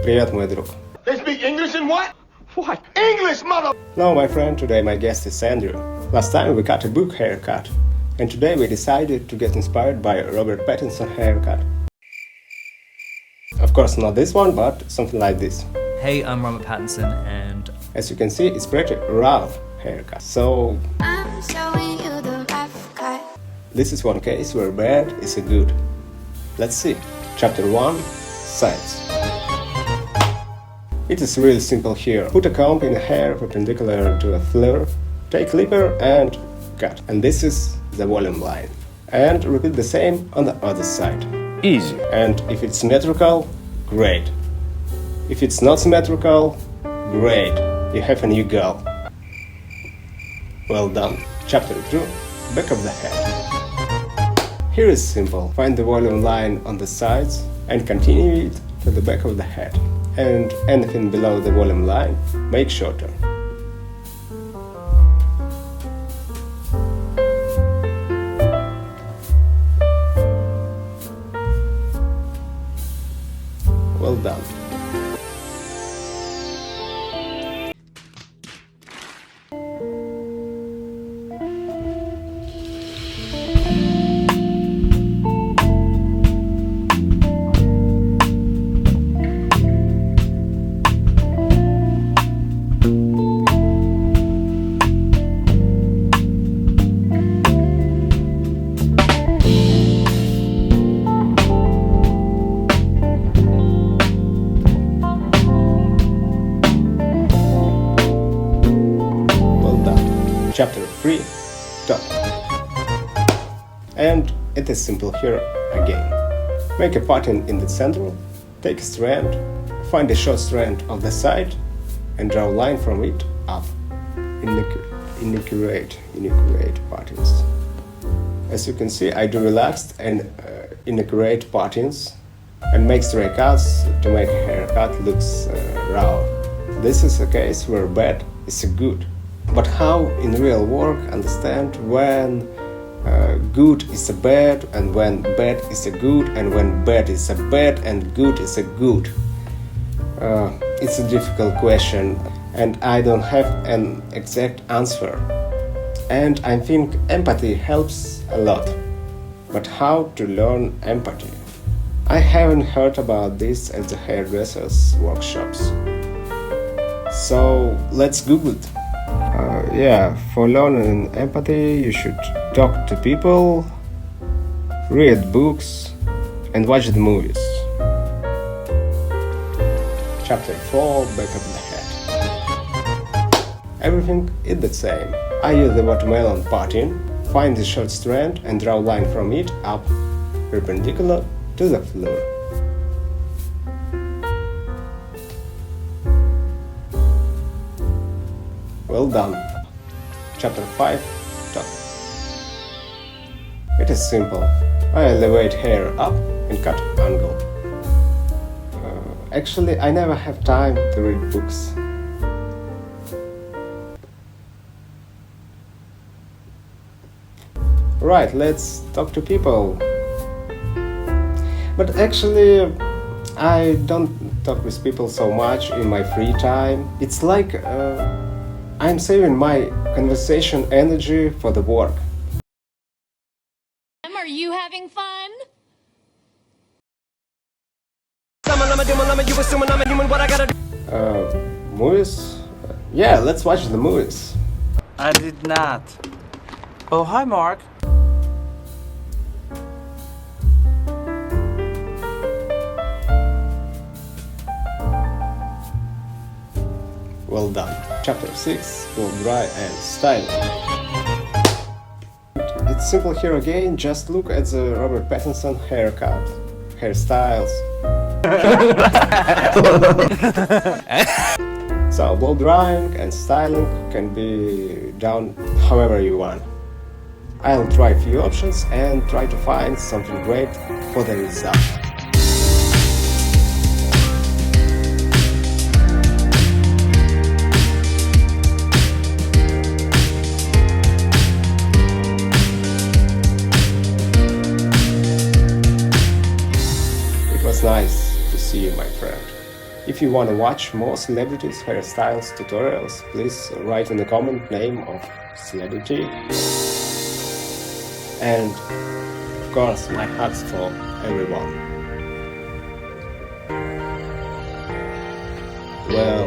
Привет, мой друг. They speak English and what? What? English, mother... Hello, my friend. Today my guest is Andrew. Last time we cut a book haircut, and today we decided to get inspired by Robert Pattinson haircut. Of course, not this one, but something like this. Hey, I'm Robert Pattinson, and as you can see, it's pretty raw haircut. So I'm showing you the rough cut. this is one case where bad is a good. Let's see. Chapter 1, Sides. It is really simple here. Put a comb in a hair perpendicular to a floor, take clipper and cut. And this is the volume line. And repeat the same on the other side. Easy. And if it's symmetrical, great. If it's not symmetrical, great. You have a new girl. Well done. Chapter 2, back of the head. Here is simple. Find the volume line on the sides and continue it to the back of the head. And anything below the volume line, make shorter. Well done. Chapter 3, Top. And it is simple here again. Make a pattern in the center, take a strand, find a short strand of the side, and draw a line from it up. Inaccurate patterns. As you can see, I do relaxed and inaccurate patterns and make stray cuts to make a haircut looks raw. This is a case where bad is a good. But how in real work understand when good is a bad and when bad is a good and when bad is a bad and good is a good? It's a difficult question and I don't have an exact answer. And I think empathy helps a lot. But how to learn empathy? I haven't heard about this at the hairdressers' workshops. So let's Google it. For learning empathy, you should talk to people, read books, and watch the movies. Chapter 4, back of the head. Everything is the same. I use the watermelon pattern, find the short strand and draw a line from it up, perpendicular to the floor. Well done. Chapter 5, Top. It is simple. I elevate hair up and cut angle. Actually, I never have time to read books. Right, let's talk to people. But actually, I don't talk with people so much in my free time. It's like I'm saving my conversation energy for the work. Are you having fun? Movies? Yeah, let's watch the movies. I did not. Oh, hi, Mark. Well done. Chapter 6, blowdry and styling. It's simple here again, just look at the Robert Pattinson haircut, hairstyles. So blow drying and styling can be done however you want. I'll try a few options and try to find something great for the result. It was nice to see you, my friend. If you want to watch more celebrities' hairstyles tutorials, please write in the comment name of celebrity. And of course, my heart's for everyone. Well,